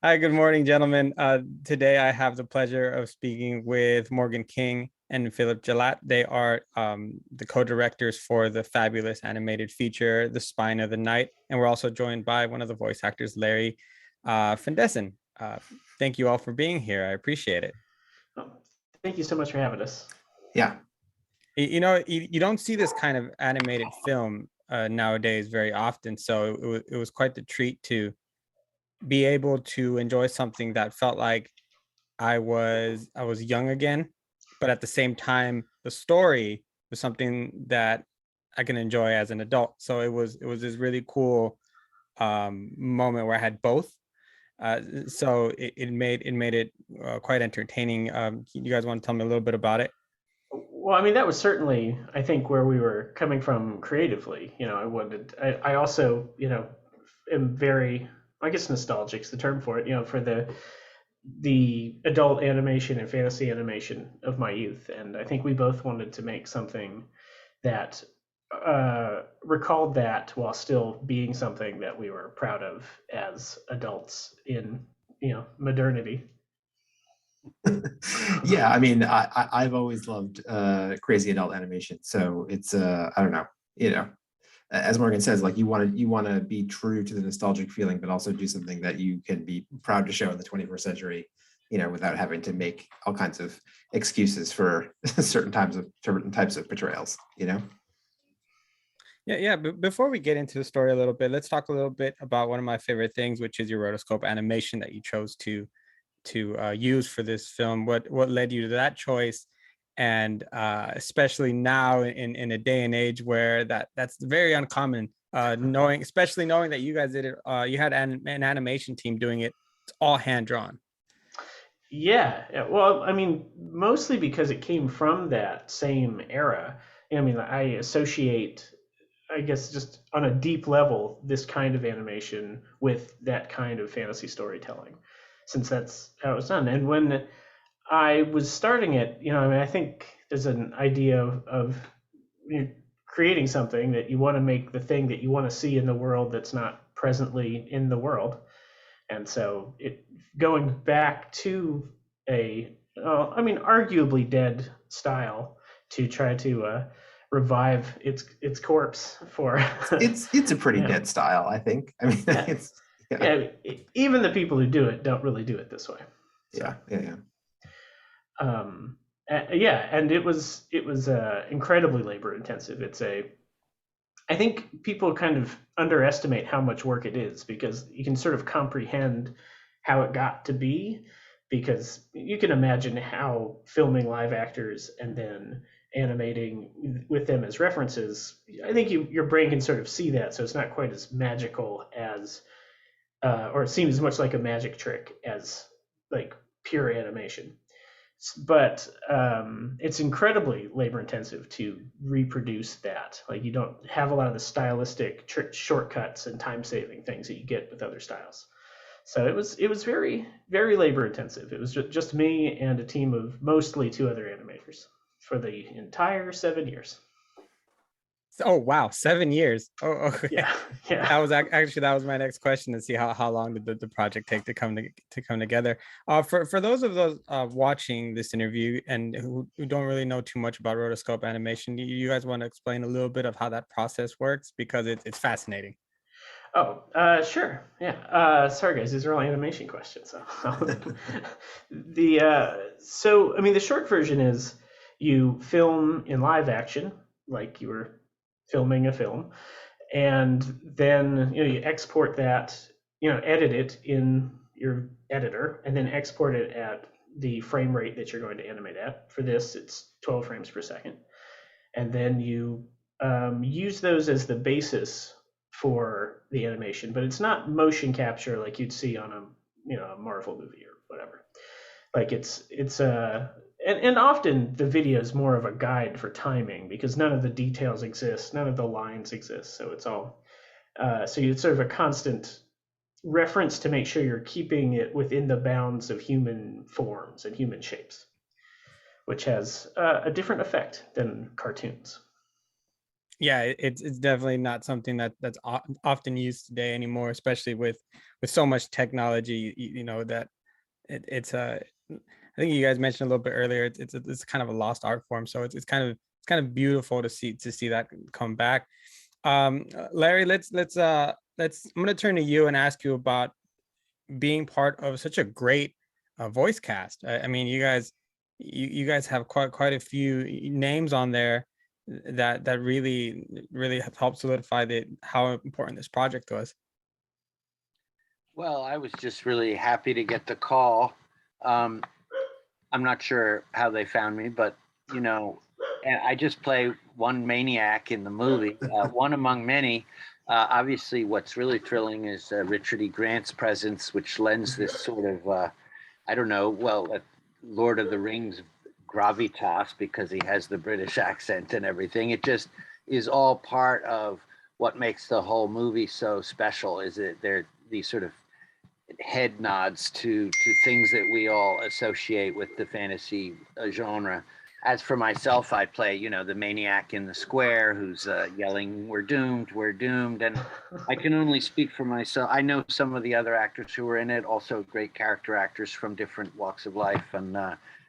Hi, good morning, gentlemen. Today I have the pleasure of speaking with Morgan King and Philip Gelatt. They are the co-directors for the fabulous animated feature, The Spine of the Night. And we're also joined by one of the voice actors, Larry Fessenden. Thank you all for being here. I appreciate it. Oh, thank you so much for having us. Yeah. You don't see this kind of animated film nowadays very often. So it was quite the treat to be able to enjoy something that felt like I was young again, but at the same time, the story was something that I can enjoy as an adult. So it was this really cool moment where I had both. So it made it quite entertaining. You guys want to tell me a little bit about it? Well, I mean, that was certainly, I think, where we were coming from creatively. I also, am very, I guess nostalgic is the term for it, for the adult animation and fantasy animation of my youth. And I think we both wanted to make something that recalled that while still being something that we were proud of as adults in, modernity. Yeah, I mean, I've always loved crazy adult animation. So it's I don't know, as Morgan says, like you want to be true to the nostalgic feeling, but also do something that you can be proud to show in the 21st century, without having to make all kinds of excuses for certain types of portrayals. Yeah. But before we get into the story a little bit, let's talk a little bit about one of my favorite things, which is your rotoscope animation that you chose to use for this film. What led you to that choice, and especially now in a day and age where that's very uncommon. Especially knowing that you guys did it, you had an animation team doing it. It's all hand drawn. Yeah. Well, I mean, mostly because it came from that same era. I mean, I associate, I guess, just on a deep level, this kind of animation with that kind of fantasy storytelling, since that's how it was done. And when I was starting it, I mean, I think there's an idea of you know, creating something that you want to make the thing that you want to see in the world that's not presently in the world. And so it going back to I mean, arguably dead style to try to revive its corpse for, It's a pretty you know, dead style, I think. I mean, yeah, it's yeah, yeah. Even the people who do it don't really do it this way. So, yeah. yeah, and it was incredibly labor intensive. I think people kind of underestimate how much work it is because you can sort of comprehend how it got to be because you can imagine how filming live actors and then animating with them as references. I think your brain can sort of see that, so it's not quite as magical as, or it seems as much like a magic trick as like pure animation. But it's incredibly labor intensive to reproduce that. Like you don't have a lot of the stylistic shortcuts and time saving things that you get with other styles. So it was very labor intensive. It was just me and a team of mostly two other animators for the entire 7 years. Oh wow, 7 years. Oh, okay. Yeah, yeah. Actually that was my next question, to see how long did the project take to come together. For those of those watching this interview and who don't really know too much about rotoscope animation, you guys want to explain a little bit of how that process works, because it's fascinating. Oh, sure. Yeah. Sorry, guys. These are all animation questions. So, so I mean, the short version is you film in live action, like you were filming a film, and then you export that, edit it in your editor, and then export it at the frame rate that you're going to animate at. For this, it's 12 frames per second, and then you use those as the basis for the animation, but it's not motion capture like you'd see on a Marvel movie or whatever. Like and often the video is more of a guide for timing because none of the details exist, none of the lines exist, so it's all so it's sort of a constant reference to make sure you're keeping it within the bounds of human forms and human shapes, which has a different effect than cartoons. Yeah, it's definitely not something that's often used today anymore, especially with so much technology. You know that it's I think you guys mentioned a little bit earlier. It's kind of a lost art form, so it's kind of beautiful to see that come back. Larry, let's I'm going to turn to you and ask you about being part of such a great voice cast. I mean, you guys have quite a few names on there that really have helped solidify how important this project was. Well, I was just really happy to get the call. Um, I'm not sure how they found me, but you know, and I just play one maniac in the movie, one among many. Obviously, what's really thrilling is Richard E. Grant's presence, which lends this sort of, I don't know, well, Lord of the Rings gravitas because he has the British accent and everything. It just is all part of what makes the whole movie so special. Is it they're these sort of head nods to things that we all associate with the fantasy genre. As for myself, I play, you know, the maniac in the square who's yelling, we're doomed," and I can only speak for myself. I know some of the other actors who were in it, also great character actors from different walks of life, and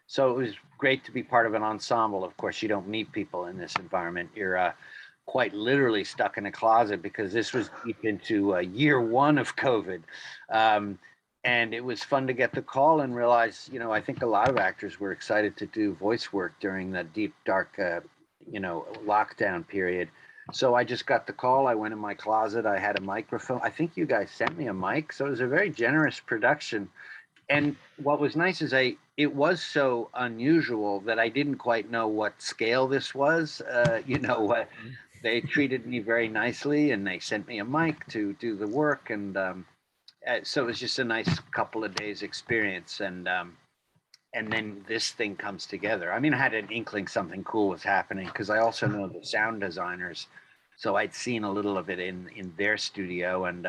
so it was great to be part of an ensemble. Of course, you don't meet people in this environment. You're quite literally stuck in a closet because this was deep into year one of COVID. Um, and it was fun to get the call and realize, you know, I think a lot of actors were excited to do voice work during the deep, dark, you know, lockdown period. So I just got the call. I went in my closet. I had a microphone. I think you guys sent me a mic. So it was a very generous production. And what was nice is it was so unusual that I didn't quite know what scale this was. You know, they treated me very nicely and they sent me a mic to do the work. And so it was just a nice couple of days experience. And then this thing comes together. I mean, I had an inkling something cool was happening because I also know the sound designers. So I'd seen a little of it in their studio and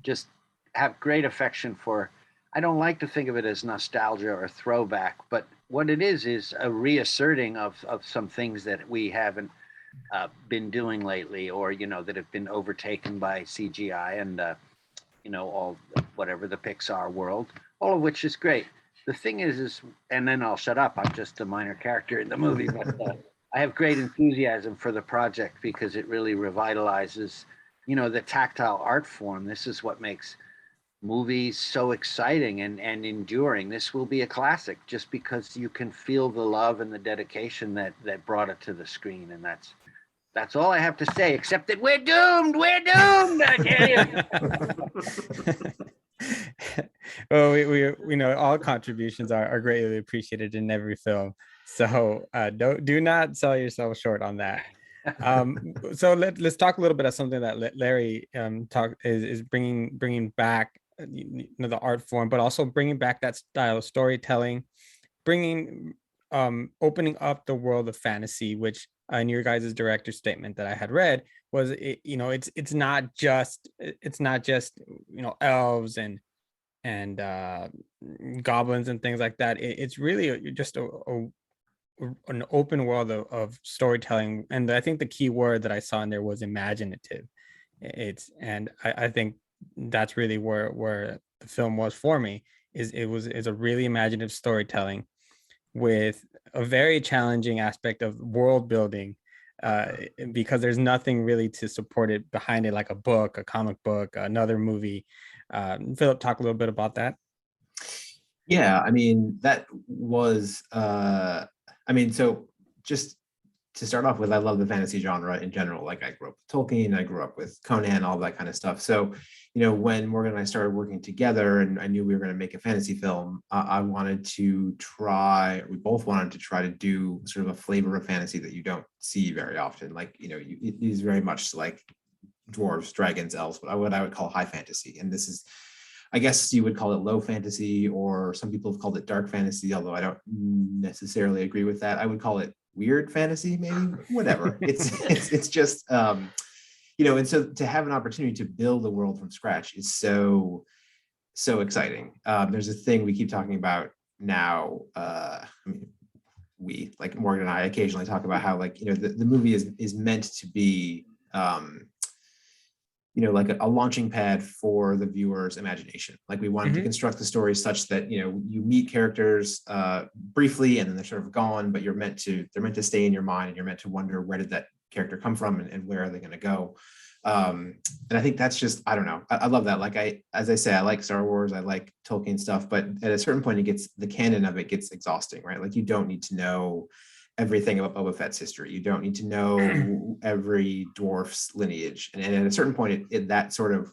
just have great affection for, I don't like to think of it as nostalgia or throwback, but what it is a reasserting of some things that we haven't been doing lately, or you know, that have been overtaken by CGI and you know, all whatever the Pixar world, all of which is great. The thing is, and then I'll shut up. I'm just a minor character in the movie, but I have great enthusiasm for the project because it really revitalizes, you know, the tactile art form. This is what makes movies so exciting and enduring. This will be a classic just because you can feel the love and the dedication that brought it to the screen, and that's all I have to say, except that we're doomed. We're doomed. I tell you. Well, we know all contributions are greatly appreciated in every film. So do not sell yourself short on that. So let's talk a little bit of something that Larry is bringing back, you know, the art form, but also bringing back that style of storytelling, bringing opening up the world of fantasy, which in your guys' director's statement that I had read was, you know, it's not just you know, elves and goblins and things like that. It's really just an open world of storytelling, and I think the key word that I saw in there was imaginative. And I think that's really where the film was for me. Is a really imaginative storytelling with a very challenging aspect of world building, because there's nothing really to support it behind it, like a book, a comic book, another movie. Philip, talk a little bit about that. Yeah, I mean, that was, I mean, so just to start off with, I love the fantasy genre in general. Like I grew up with Tolkien, I grew up with Conan, all that kind of stuff. So, you know, when Morgan and I started working together and I knew we were going to make a fantasy film, I wanted to try, we both wanted to try to do sort of a flavor of fantasy that you don't see very often. Like, you know, it is very much like dwarves, dragons, elves, but what I would call high fantasy. And this is, I guess you would call it low fantasy, or some people have called it dark fantasy, although I don't necessarily agree with that. I would call it weird fantasy, maybe, whatever. It's just, you know, and so to have an opportunity to build a world from scratch is so exciting. There's a thing we keep talking about now. I mean, we, like Morgan and I occasionally talk about how, like, the movie is meant to be, like a launching pad for the viewer's imagination. Like, we wanted to construct the story such that, you meet characters briefly and then they're sort of gone, but they're meant to stay in your mind, and you're meant to wonder, where did that character come from, and where are they going to go? And I think that's just, I don't know. I love that. Like, as I say, I like Star Wars, I like Tolkien stuff, but at a certain point, the canon of it gets exhausting, right? Like, you don't need to know everything about Boba Fett's history. You don't need to know every dwarf's lineage. And at a certain point, that sort of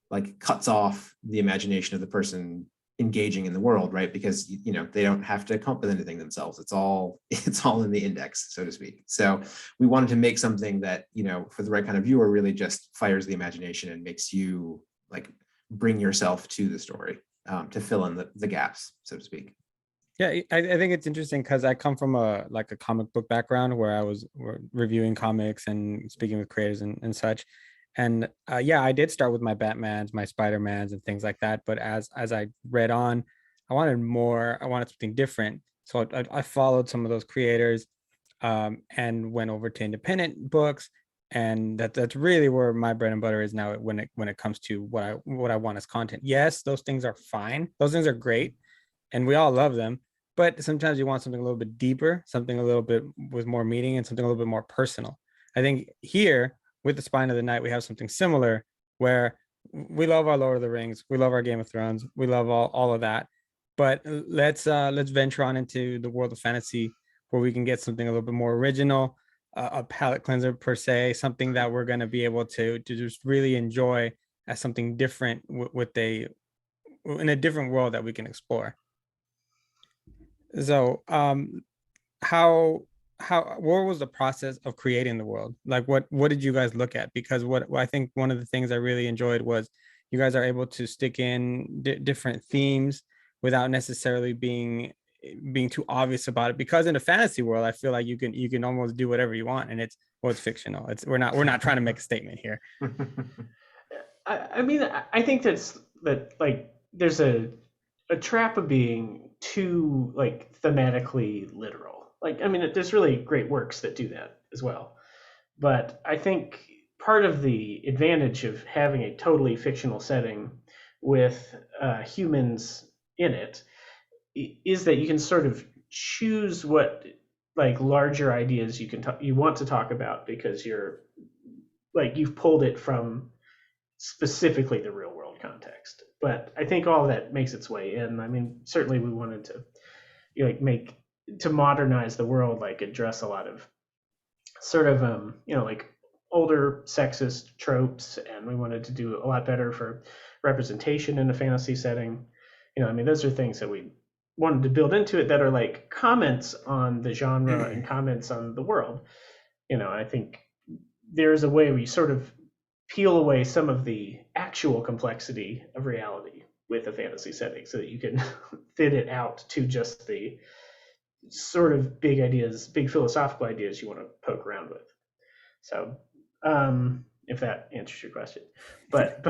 like cuts off the imagination of the person engaging in the world, right? Because they don't have to come up with anything themselves. It's all in the index, so to speak. So we wanted to make something that, for the right kind of viewer, really just fires the imagination and makes you like bring yourself to the story, to fill in the gaps, so to speak. Yeah, I think it's interesting because I come from a comic book background where I was reviewing comics and speaking with creators and such. And yeah, I did start with my Batmans, my Spider-Mans, and things like that. But as I read on, I wanted more. I wanted something different. So I followed some of those creators, and went over to independent books. And that's really where my bread and butter is now when it comes to what I want as content. Yes, those things are fine. Those things are great, and we all love them. But sometimes you want something a little bit deeper, something a little bit with more meaning, and something a little bit more personal. I think here with the Spine of the Night, we have something similar where we love our Lord of the Rings, we love our Game of Thrones, we love all of that. But let's venture on into the world of fantasy, where we can get something a little bit more original, a palate cleanser per se, something that we're going to be able to just really enjoy as something different in a different world that we can explore. So how what was the process of creating the world? Like, what did you guys look at? Because what I think one of the things I really enjoyed was you guys are able to stick in different themes without necessarily being too obvious about it. Because in a fantasy world, I feel like you can almost do whatever you want, and it's fictional. We're not trying to make a statement here. I mean, I think that like there's a trap of being too like thematically literal. Like, I mean, there's really great works that do that as well. But I think part of the advantage of having a totally fictional setting with humans in it is that you can sort of choose what like larger ideas you want to talk about, because you've pulled it from specifically the real world context. But I think all of that makes its way in. I mean, certainly we wanted to modernize the world, like address a lot of sort of like older sexist tropes, and we wanted to do a lot better for representation in a fantasy setting. I mean, those are things that we wanted to build into it that are like comments on the genre and comments on the world. I think there's a way we sort of peel away some of the actual complexity of reality with a fantasy setting, so that you can fit it out to just the sort of big ideas, big philosophical ideas you want to poke around with. So if that answers your question. But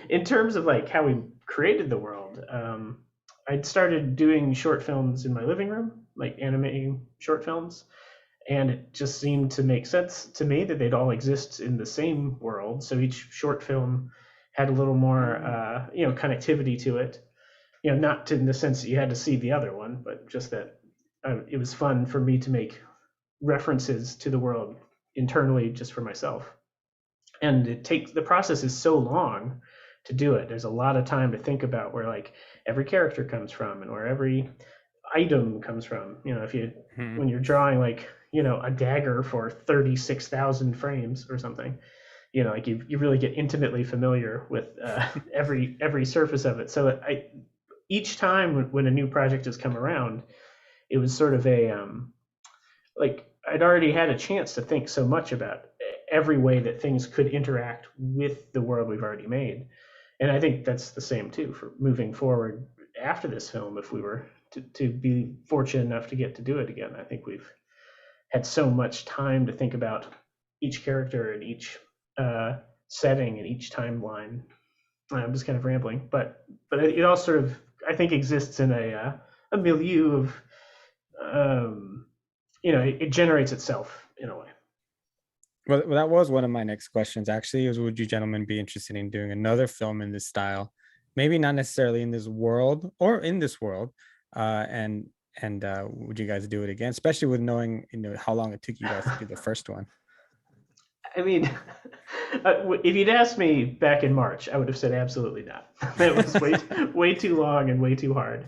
in terms of like how we created the world, I'd started doing short films in my living room, like animating short films. And it just seemed to make sense to me that they'd all exist in the same world. So each short film had a little more, connectivity to it. Not in the sense that you had to see the other one, but just that it was fun for me to make references to the world internally just for myself. And the process is so long to do it. There's a lot of time to think about where like every character comes from and where every item comes from. When you're drawing like a dagger for 36,000 frames or something, like you really get intimately familiar with every surface of it. So each time when a new project has come around, it was sort of a like I'd already had a chance to think so much about every way that things could interact with the world we've already made. And I think that's the same too for moving forward after this film. If we were to be fortunate enough to get to do it again, I think we've had so much time to think about each character and each setting and each timeline. I'm just kind of rambling, but it all sort of, I think, exists in a milieu it generates itself in a way. Well, that was one of my next questions, actually, is would you gentlemen be interested in doing another film in this style? Maybe not necessarily in this world or in this world. And would you guys do it again, especially with knowing how long it took you guys to do the first one? I mean, if you'd asked me back in March, I would have said absolutely not. That was way too long and way too hard.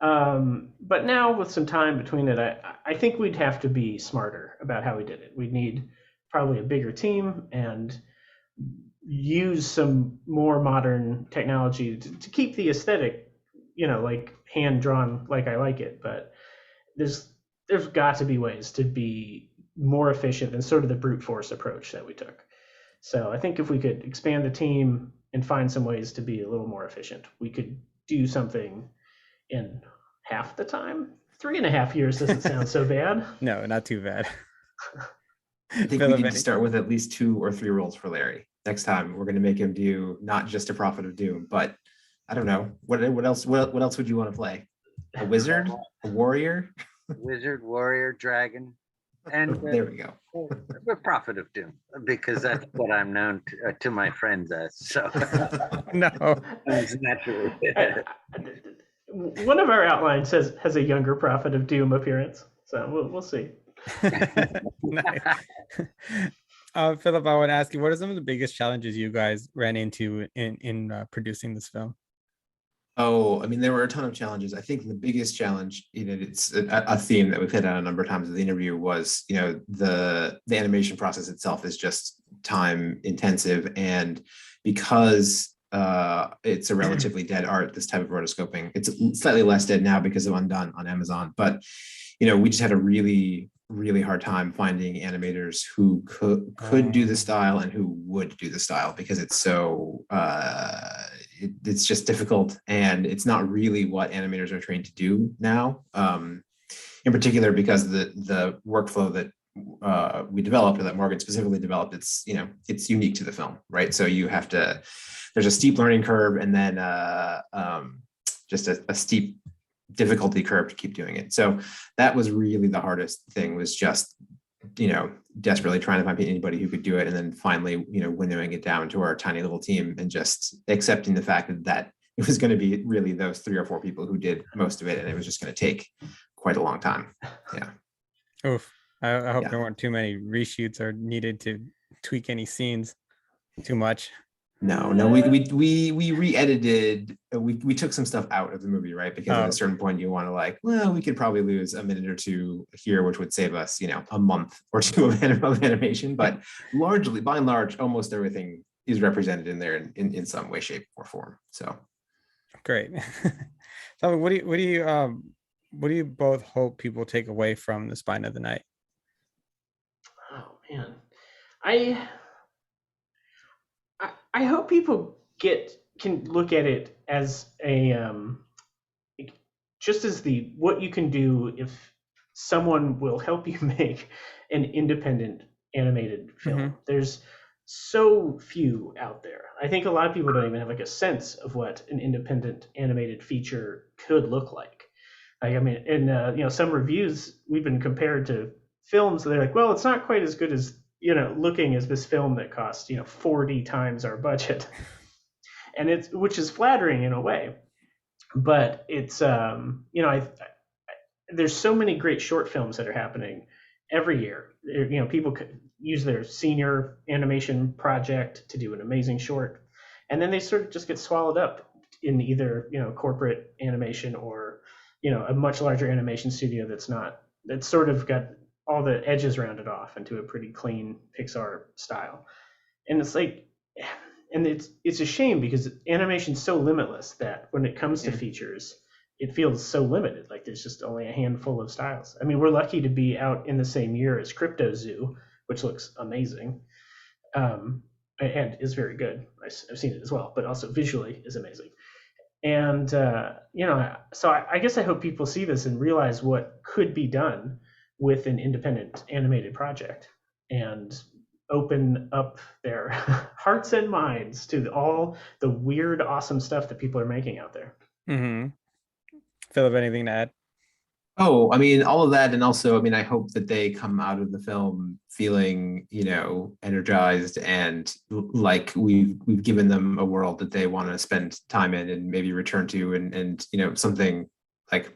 But now with some time between it, I think we'd have to be smarter about how we did it. We'd need probably a bigger team and use some more modern technology to keep the aesthetic, like hand drawn, like I like it. But there's got to be ways to be more efficient than sort of the brute force approach that we took. So I think if we could expand the team and find some ways to be a little more efficient, we could do something in half the time. 3.5 years doesn't sound so bad. No, not too bad. I think we need to start with at least 2 or 3 roles for Larry. Next time, we're going to make him do not just a Prophet of Doom, but I don't know. What else? What else would you want to play? A wizard, a warrior, wizard, warrior, dragon, and there we go. The Prophet of Doom, because that's what I'm known to my friends as. So no, naturally. One of our outlines has a younger Prophet of Doom appearance, so we'll see. Nice. Philip, I want to ask you, what are some of the biggest challenges you guys ran into in producing this film? Oh, I mean, there were a ton of challenges. I think the biggest challenge, it's a theme that we've hit on a number of times in the interview, was, the animation process itself is just time intensive. And because it's a relatively dead art, this type of rotoscoping, it's slightly less dead now because of Undone on Amazon. But, we just had a really, really hard time finding animators who could do the style and who would do the style, because it's so it's just difficult, and it's not really what animators are trained to do now. In particular, because the workflow that we developed, or that Morgan specifically developed, it's unique to the film, right? So there's a steep learning curve, and then just a steep difficulty curve to keep doing it. So that was really the hardest thing, was just desperately trying to find anybody who could do it, and then finally winnowing it down to our tiny little team, and just accepting the fact that it was going to be really those 3 or 4 people who did most of it, and it was just going to take quite a long time. Yeah. Oof. I hope there weren't too many reshoots or needed to tweak any scenes too much. No, we re-edited. We took some stuff out of the movie, right? Because at a certain point, you want to we could probably lose a minute or 2 here, which would save us, a month or 2 of animation. But largely, by and large, almost everything is represented in there in some way, shape, or form. So great. So, what do you both hope people take away from The Spine of the Night? Oh man, I hope people can look at it as just as what you can do if someone will help you make an independent animated film. Mm-hmm. There's so few out there. I think a lot of people don't even have a sense of what an independent animated feature could look like. I mean, in some reviews, we've been compared to films, and they're like, well, it's not quite as good as looking as this film that cost 40 times our budget, and which is flattering in a way, but it's there's so many great short films that are happening every year. People could use their senior animation project to do an amazing short, and then they sort of just get swallowed up in either corporate animation or a much larger animation studio that's sort of got all the edges rounded off into a pretty clean Pixar style. And it's and it's a shame, because animation's so limitless that when it comes to features, it feels so limited. Like there's just only a handful of styles. I mean, we're lucky to be out in the same year as Crypto Zoo, which looks amazing, and is very good. I've seen it as well, but also visually is amazing. And so I guess I hope people see this and realize what could be done with an independent animated project, and open up their hearts and minds to all the weird, awesome stuff that people are making out there. Mm-hmm. Philip, anything to add? Oh, I mean, all of that, and also, I mean, I hope that they come out of the film feeling, energized and like we've given them a world that they want to spend time in and maybe return to, and something like,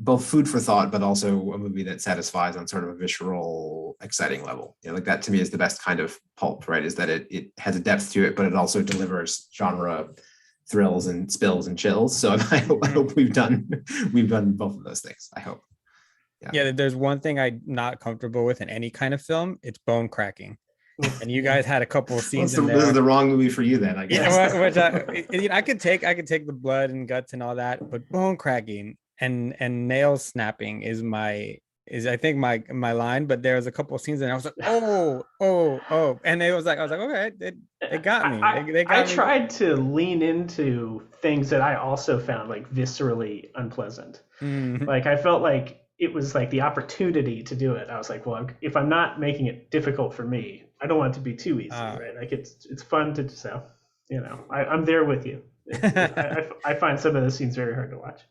both food for thought, but also a movie that satisfies on sort of a visceral, exciting level. Like that to me is the best kind of pulp, right? Is that it has a depth to it, but it also delivers genre thrills and spills and chills. So I hope we've done both of those things. I hope. Yeah, there's one thing I'm not comfortable with in any kind of film. It's bone cracking. And you guys had a couple of scenes in there. This is the wrong movie for you then, I guess. Yeah, which I could take the blood and guts and all that, but bone cracking and nail snapping is I think my line. But there was a couple of scenes and I was like, oh, and I was like, okay, they got me. They got I me. tried to lean into things that I also found like viscerally unpleasant. Mhm. Like I felt like it was like the opportunity to do it. I was like, well, if I'm not making it difficult for me, I don't want it to be too easy, right? Like it's fun to so, I'm there with you. I find some of the scenes very hard to watch.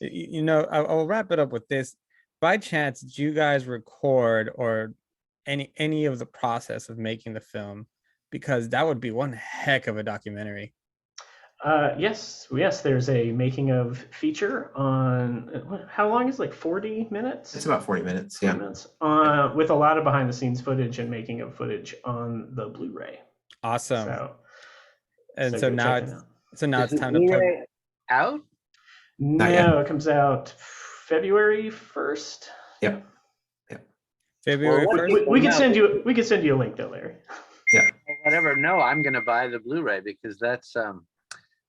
I'll wrap it up with this. By chance, did you guys record or any of the process of making the film? Because that would be one heck of a documentary. Yes. There's a making of feature on how long is it, like 40 minutes? It's about 40 minutes. 40 Yeah. minutes. With a lot of behind the scenes footage and making of footage on the Blu-ray. Awesome. So So go now check it it's out. time to plug. Out? Not yet. No, it comes out February 1st. Yeah. February Well, 1st. We can send you a link though, Larry. Whatever. No, I'm going to buy the Blu-ray because that's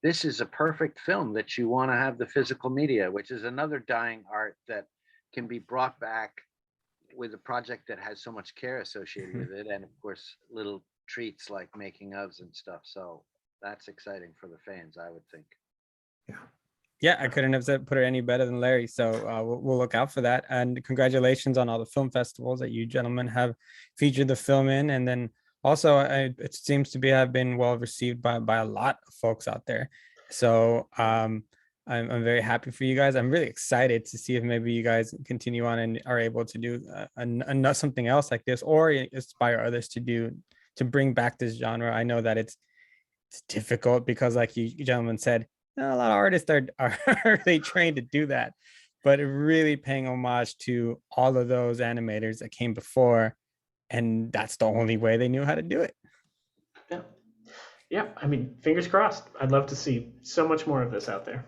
this is a perfect film that you want to have the physical media, which is another dying art that can be brought back with a project that has so much care associated with it, and of course little treats like making ofs and stuff. So that's exciting for the fans, I would think. Yeah, I couldn't have put it any better than Larry. So we'll look out for that. And congratulations on all the film festivals that you gentlemen have featured the film in. And then also, it seems to have been well received by a lot of folks out there. So I'm very happy for you guys. I'm really excited to see if maybe you guys continue on and are able to do something else like this, or inspire others to bring back this genre. I know that it's difficult because, like you gentlemen said, a lot of artists are really trained to do that, but really paying homage to all of those animators that came before, and that's the only way they knew how to do it. Yeah. I mean, fingers crossed. I'd love to see so much more of this out there.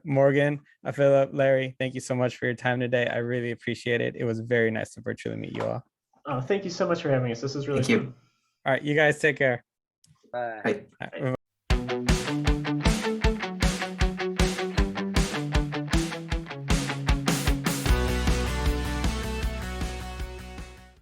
Morgan, Philip, Larry, thank you so much for your time today. I really appreciate it. It was very nice to virtually meet you all. Thank you so much for having us. This is really fun. All right, you guys take care. Bye. Right. All right,